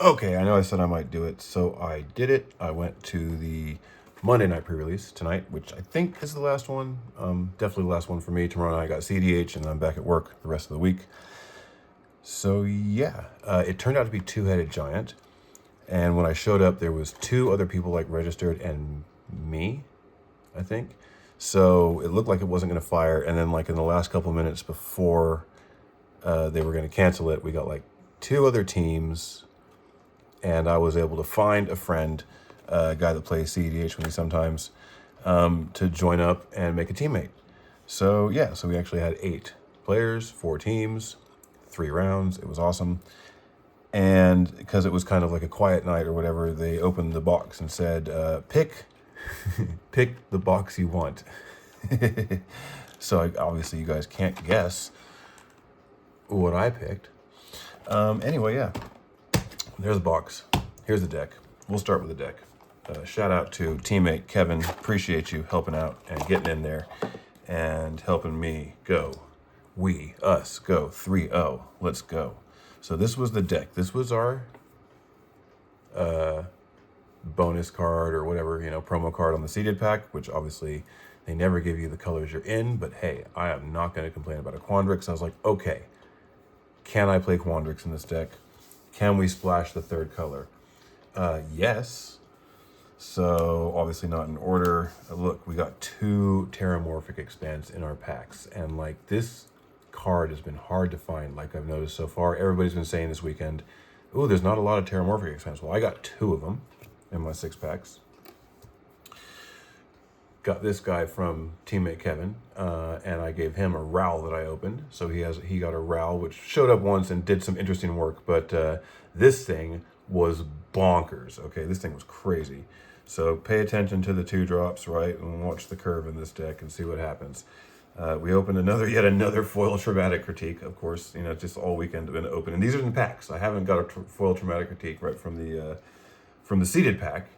Okay, I know I said I might do it, so I did it. I went to the Monday night pre-release tonight, which I think is the last one. Definitely the last one for me. Tomorrow night I got CDH, and then I'm back at work the rest of the week. So yeah, it turned out to be Two-Headed Giant, and when I showed up, there was two other people like registered and me, I think. So it looked like it wasn't going to fire, and then like in the last couple of minutes before they were going to cancel it, we got like two other teams, and I was able to find a friend, a guy that plays CEDH with me sometimes, to join up and make a teammate. So yeah, so we actually had 8 players, 4 teams, 3 rounds. It was awesome. And because it was kind of like a quiet night or whatever, they opened the box and said, pick the box you want. So obviously you guys can't guess what I picked. Anyway, yeah, there's the box. Here's the deck. We'll start with the deck. Shout out to teammate Kevin. Appreciate you helping out and getting in there and helping me go. Us, go 3-0. Let's go. So this was the deck. This was our bonus card or whatever, promo card on the seeded pack, which obviously they never give you the colors you're in. But hey, I am not going to complain about a Quandrix. I was like, okay, can I play Quandrix in this deck? Can we splash the third color? Yes. So obviously not in order. Look, we got 2 Terramorphic expands in our packs, and like this card has been hard to find. Like I've noticed so far, everybody's been saying this weekend, "Ooh, there's not a lot of Terramorphic expands." Well, I got 2 of them in my 6 packs. Got this guy from teammate Kevin, and I gave him a Ral that I opened. So he got a Ral, which showed up once and did some interesting work. But this thing was bonkers. Okay, this thing was crazy. So pay attention to the 2 drops, right, and watch the curve in this deck and see what happens. We opened yet another foil traumatic critique. Of course, just all weekend been open, and these are in packs. I haven't got a foil traumatic critique right from the seeded pack,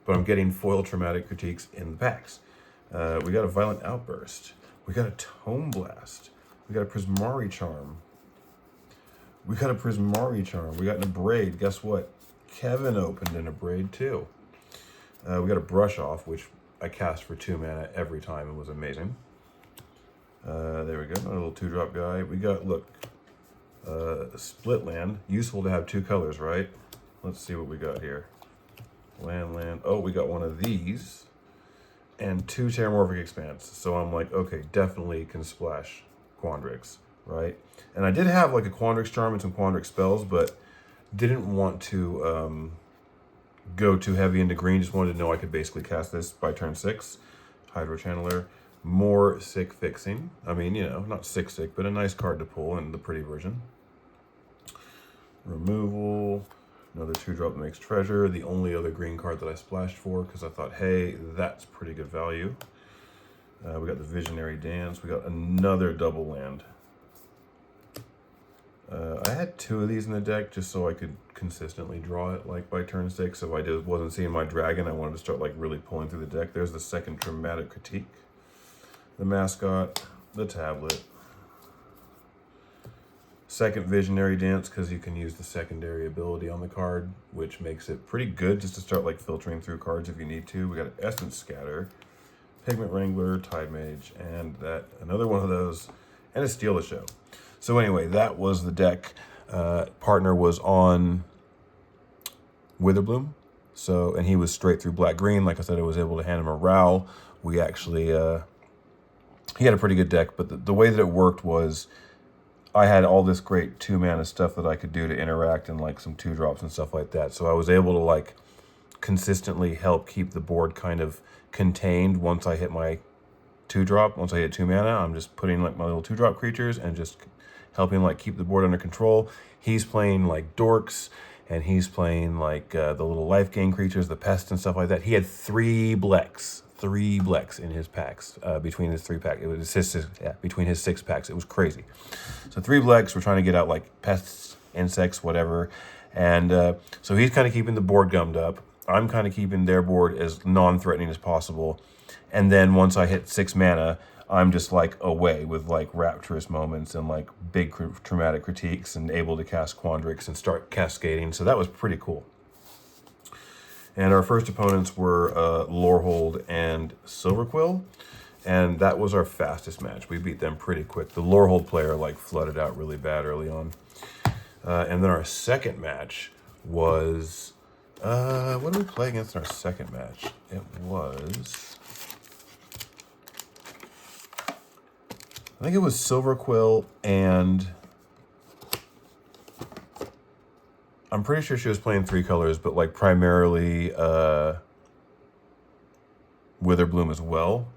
but I'm getting foil traumatic critiques in the packs. We got a Violent Outburst. We got a Tome Blast. We got a Prismari Charm. We got an Abrade. Guess what? Kevin opened an Abrade too. We got a Brush Off, which I cast for 2 mana every time. It was amazing. There we go. Another little 2-drop guy. We got, look, Split Land. Useful to have 2 colors, right? Let's see what we got here. Land. Oh, we got one of these. And 2 Terramorphic Expanse. So I'm like, okay, definitely can splash Quandrix, right? And I did have like a Quandrix Charm and some Quandrix spells, but didn't want to go too heavy into green. Just wanted to know I could basically cast this by turn 6. Hydro Channeler. More sick fixing. I mean, not sick, but a nice card to pull in the pretty version. Removal. Another 2-drop that makes treasure. The only other green card that I splashed for because I thought, hey, that's pretty good value. We got the Visionary Dance. We got another double land. I had 2 of these in the deck just so I could consistently draw it like by turn 6. If I wasn't seeing my dragon, I wanted to start like really pulling through the deck. There's the second Dramatic Critique. The Mascot. The Tablet. Second Visionary Dance, because you can use the secondary ability on the card, which makes it pretty good just to start like filtering through cards if you need to. We got an Essence Scatter, Pigment Wrangler, Tide Mage, and another one of those, and a Steal the Show. So anyway, that was the deck. Partner was on Witherbloom, and he was straight through black-green. Like I said, I was able to hand him a Ral. We actually, he had a pretty good deck, but the way that it worked was I had all this great 2-mana stuff that I could do to interact and like some 2-drops and stuff like that. So I was able to like consistently help keep the board kind of contained once I hit my 2-drop. Once I hit 2 mana, I'm just putting like my little 2-drop creatures and just helping like keep the board under control. He's playing like Dorks, and he's playing like the little life gain creatures, the pests and stuff like that. He had 3 Blex in his packs between his 3 packs. It was between his 6 packs. It was crazy. So 3 Blex. We're trying to get out like pests, insects, whatever. And so he's kind of keeping the board gummed up. I'm kind of keeping their board as non-threatening as possible. And then once I hit 6 mana, I'm just like away with like rapturous moments and like big traumatic critiques and able to cast Quandrix and start cascading. So that was pretty cool. And our first opponents were Lorehold and Silverquill. And that was our fastest match. We beat them pretty quick. The Lorehold player like flooded out really bad early on. And then our second match was, what did we play against in our second match? It was, I think it was Silverquill, and I'm pretty sure she was playing 3 colors, but like primarily Witherbloom as well.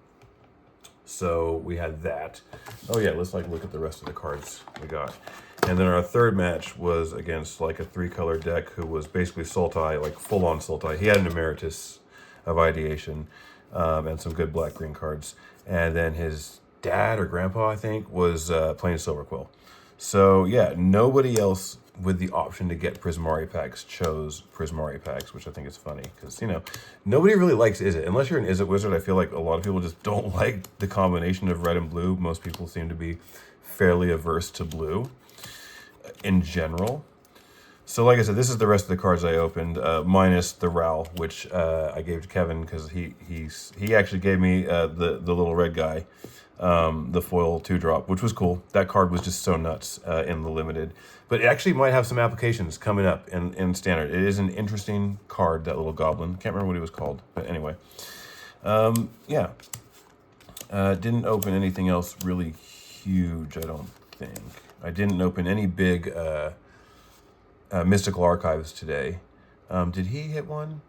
So we had that. Oh yeah, let's like look at the rest of the cards we got. And then our third match was against like a 3-color deck who was basically Sultai, like full-on Sultai. He had an Emeritus of Ideation and some good black-green cards. And then his dad or grandpa, I think, was playing Silverquill. So yeah, nobody else with the option to get Prismari packs chose Prismari packs, which I think is funny because, you know, nobody really likes Izzet. Unless you're an Izzet wizard, I feel like a lot of people just don't like the combination of red and blue. Most people seem to be fairly averse to blue in general. So like I said, this is the rest of the cards I opened, minus the Ral, which I gave to Kevin because he actually gave me the little red guy, the foil 2-drop, which was cool. That card was just so nuts in the limited. But it actually might have some applications coming up in standard. It is an interesting card, that little goblin. Can't remember what he was called, but anyway. Yeah. Didn't open anything else really huge, I don't think. I didn't open any big Mystical Archives today. Did he hit one?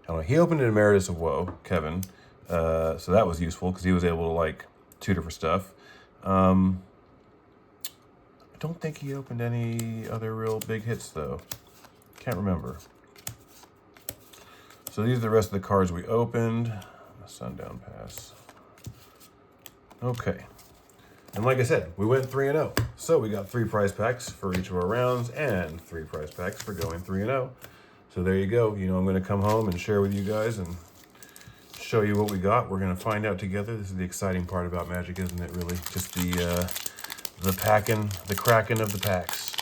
I don't know. He opened an Emeritus of Woe, Kevin. So that was useful because he was able to like tutor for stuff. I don't think he opened any other real big hits though. Can't remember. So these are the rest of the cards we opened. Sundown Pass. Okay. And like I said, we went 3-0. So we got 3 prize packs for each of our rounds and 3 prize packs for going 3-0. So there you go. You know, I'm going to come home and share with you guys and show you what we got. We're going to find out together. This is the exciting part about Magic, isn't it, really? Just the packing, the cracking of the packs.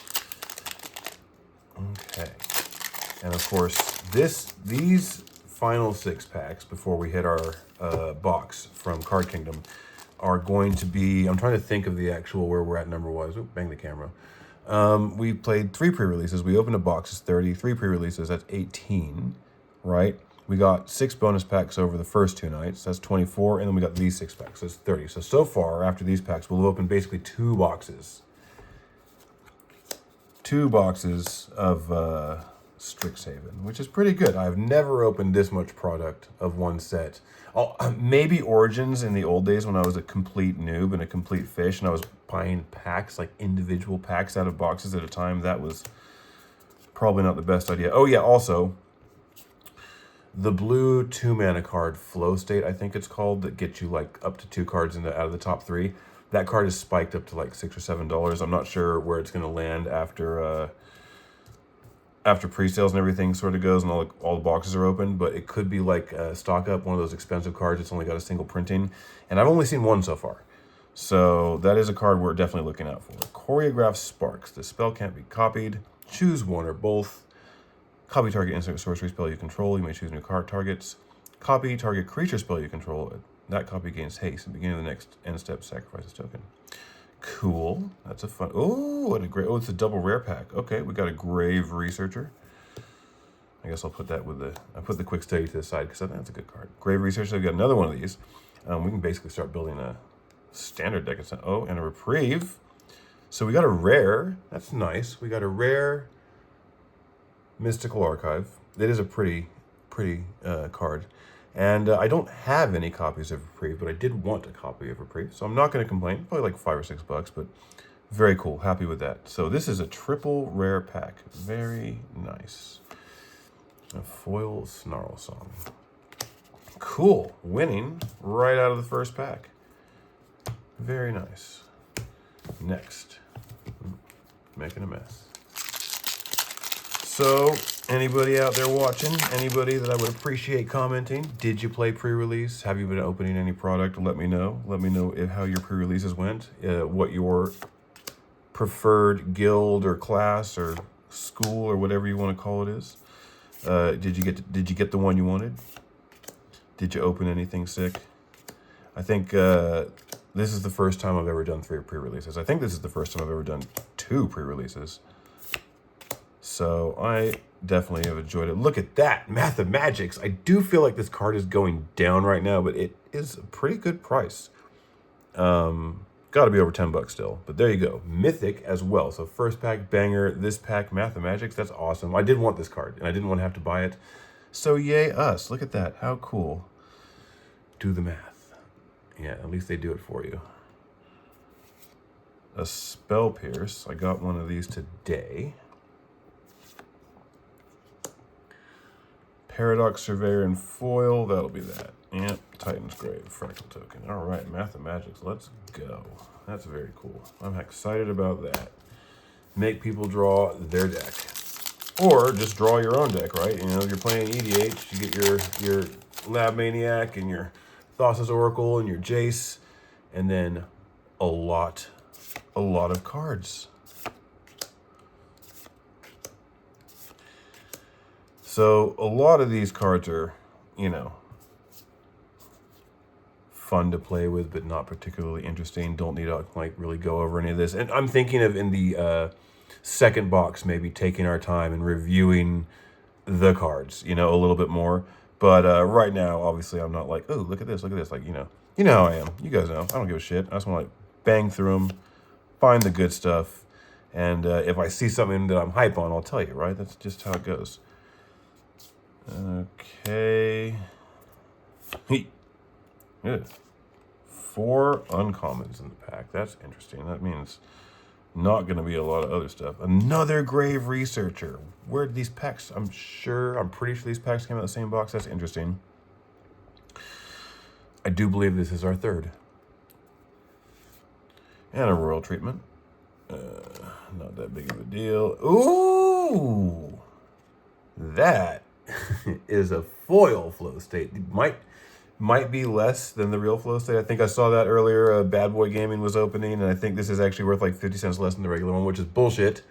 Okay. And of course, these final 6 packs before we hit our box from Card Kingdom are going to be, I'm trying to think of the actual where we're at number-wise. Oop, bang the camera. We played 3 pre-releases. We opened a box, it's 30. 3 pre-releases, that's 18, right? We got 6 bonus packs over the first 2 nights, that's 24, and then we got these 6 packs, that's 30. So far, after these packs, we'll open basically 2 boxes. 2 boxes of Strixhaven, which is pretty good. I've never opened this much product of one set. Oh, maybe Origins in the old days when I was a complete noob and a complete fish and I was buying packs, like individual packs out of boxes at a time. That was probably not the best idea. Oh yeah, also, the blue 2-mana card, Flow State, I think it's called, that gets you like up to 2 cards out of the top 3. That card is spiked up to like $6 or $7. I'm not sure where it's going to land after pre-sales and everything sort of goes and all the boxes are open, but it could be like stock up, one of those expensive cards. It's only got a single printing, and I've only seen 1 so far. So that is a card we're definitely looking out for. Choreograph Sparks. The spell can't be copied. Choose one or both. Copy target instant sorcery spell you control. You may choose new card targets. Copy target creature spell you control. That copy gains haste. At the beginning of the next end step, sacrifice this token. Cool. That's a fun. Oh, what a great. Oh, it's a double rare pack. Okay, we got a Grave Researcher. I guess I'll put that with I put the quick study to the side because I think that's a good card. Grave Researcher. We got another one of these. We can basically start building a standard deck. Oh, and a Reprieve. So we got a rare. That's nice. We got a rare Mystical Archive. It is a pretty card. And I don't have any copies of Reprieve, but I did want a copy of Reprieve, so I'm not going to complain. Probably like $5 or $6, but very cool. Happy with that. So this is a triple rare pack. Very nice. A foil Snarl Song. Cool. Winning right out of the first pack. Very nice. Next. Making a mess. So Anybody out there watching? Anybody that I would appreciate commenting? Did you play pre-release? Have you been opening any product? Let me know. Let me know how your pre-releases went. What your preferred guild or class or school or whatever you want to call it is. Did you get the one you wanted? Did you open anything sick? I think this is the first time I've ever done 3 pre-releases. I think this is the first time I've ever done 2 pre-releases. So I definitely have enjoyed it. Look at that, Mathemagics. I do feel like this card is going down right now, but it is a pretty good price. Got to be over $10 still, but there you go. Mythic as well. So first pack banger, this pack Mathemagics. That's awesome. I did want this card, and I didn't want to have to buy it. So yay us. Look at that. How cool. Do the math. Yeah, at least they do it for you. A Spell Pierce. I got one of these today. Paradox Surveyor and foil. That'll be that. Yep. Titan's Grave. Fractal token. All right. Mathemagics. Let's go. That's very cool. I'm excited about that. Make people draw their deck. Or just draw your own deck, right? You know, if you're playing EDH, you get your Lab Maniac and your Thassa's Oracle and your Jace, and then a lot of cards. So a lot of these cards are, you know, fun to play with, but not particularly interesting. Don't need to like really go over any of this. And I'm thinking of in the second box, maybe taking our time and reviewing the cards, you know, a little bit more. But right now, obviously, I'm not like, oh, look at this. Like, you know how I am. You guys know. I don't give a shit. I just want to like bang through them, find the good stuff, and if I see something that I'm hype on, I'll tell you. Right? That's just how it goes. Okay. Yeah. 4 uncommons in the pack. That's interesting. That means not going to be a lot of other stuff. Another Grave Researcher. Where did these packs? I'm pretty sure these packs came out of the same box. That's interesting. I do believe this is our 3rd. And a Royal Treatment. Not that big of a deal. Ooh! That is a foil flow state. It might be less than the real flow state. I think I saw that earlier. Bad Boy Gaming was opening, and I think this is actually worth like 50 cents less than the regular one, which is bullshit.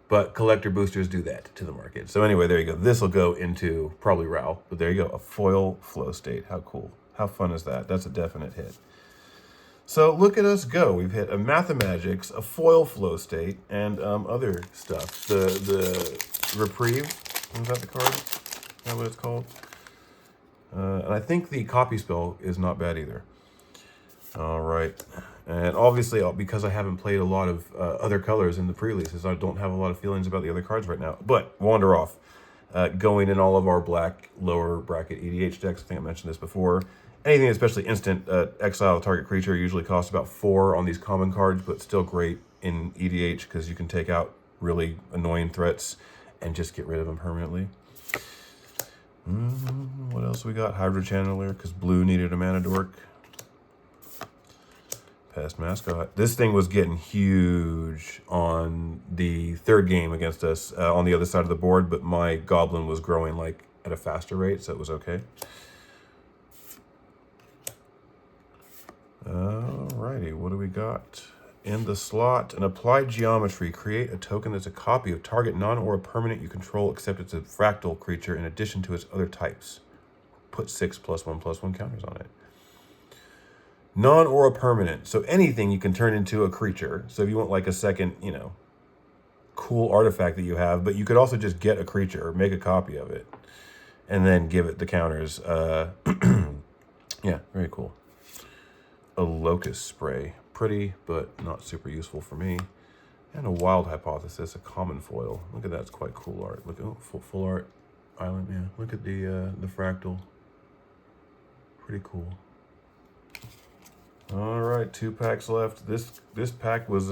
But collector boosters do that to the market. So anyway, there you go. This will go into probably RAL, but there you go. A foil flow state. How cool. How fun is that? That's a definite hit. So look at us go. We've hit a Mathemagics, a foil flow state, and other stuff. The Reprieve. Is that the card? Is that what it's called? And I think the Copy Spell is not bad either. All right. And obviously, because I haven't played a lot of other colors in the pre-releases, I don't have a lot of feelings about the other cards right now. But Wander Off, going in all of our black lower bracket EDH decks. I think I mentioned this before. Anything especially instant, exile a target creature usually costs about 4 on these common cards, but still great in EDH because you can take out really annoying threats and just get rid of them permanently. What else we got? Hydra Channeler, because blue needed a mana dork. Past Mascot. This thing was getting huge on the 3rd game against us on the other side of the board, but my Goblin was growing like at a faster rate, so it was okay. Alrighty, what do we got? In the slot, an Applied Geometry. Create a token that's a copy of target non-aura permanent you control, except it's a fractal creature in addition to its other types. Put 6 +1/+1 counters on it. Non-aura permanent. So anything you can turn into a creature. So if you want like a second, you know, cool artifact that you have, but you could also just get a creature or make a copy of it and then give it the counters. Yeah, very cool. A Locust Spray. Pretty, but not super useful for me. And a Wild Hypothesis, a common foil. Look at that, it's quite cool art. Look, oh, full art island, yeah. Look at the fractal. Pretty cool. All right, 2 packs left. This pack was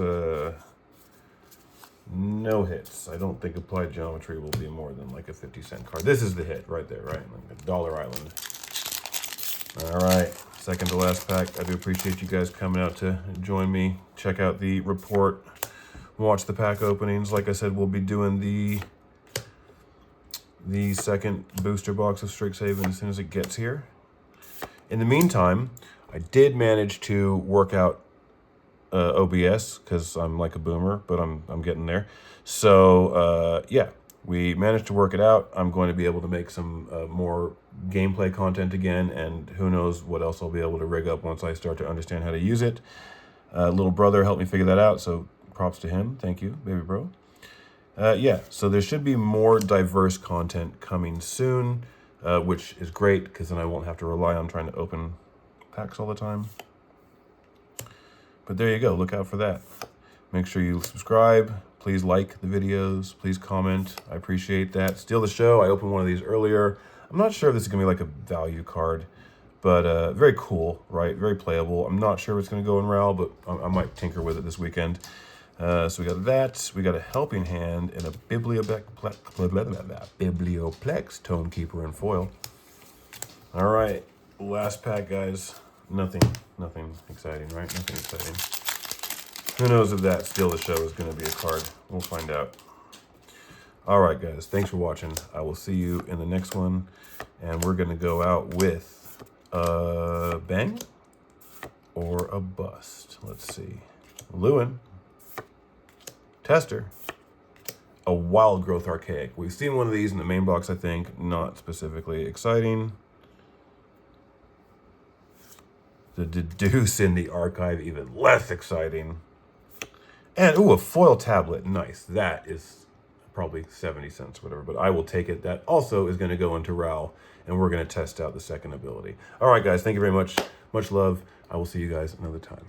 no hits. I don't think Applied Geometry will be more than like a 50-cent card. This is the hit right there, right? Like a Dollar Island. All right, second to last pack. I do appreciate you guys coming out to join me. Check out the report. Watch the pack openings. Like I said, we'll be doing the the second booster box of Strixhaven as soon as it gets here. In the meantime, I did manage to work out OBS because I'm like a boomer, but I'm getting there. So yeah, we managed to work it out. I'm going to be able to make some more gameplay content again, and who knows what else I'll be able to rig up once I start to understand how to use it. Little brother helped me figure that out, so props to him. Thank you, baby bro. Yeah, so there should be more diverse content coming soon, which is great because then I won't have to rely on trying to open packs all the time. But there you go, look out for that. Make sure you subscribe. Please like the videos. Please comment. I appreciate that. Steal the show. I opened one of these earlier. I'm not sure if this is going to be like a value card, but very cool, right? Very playable. I'm not sure if it's going to go in RAL, but I might tinker with it this weekend. So we got that. We got a Helping Hand and a Biblioplex Tonekeeper in foil. All right, last pack, guys. Nothing exciting, right? Nothing exciting. Who knows if that Steal the Show is going to be a card? We'll find out. All right, guys. Thanks for watching. I will see you in the next one. And we're going to go out with a bang or a bust. Let's see. Lewin. Tester. A Wild Growth Archaic. We've seen one of these in the main box, I think. Not specifically exciting. The Deduce in the archive, even less exciting. And, ooh, a foil tablet. Nice. That is probably 70 cents or whatever, but I will take it. That also is going to go into RAL, and we're going to test out the second ability. All right, guys. Thank you very much. Much love. I will see you guys another time.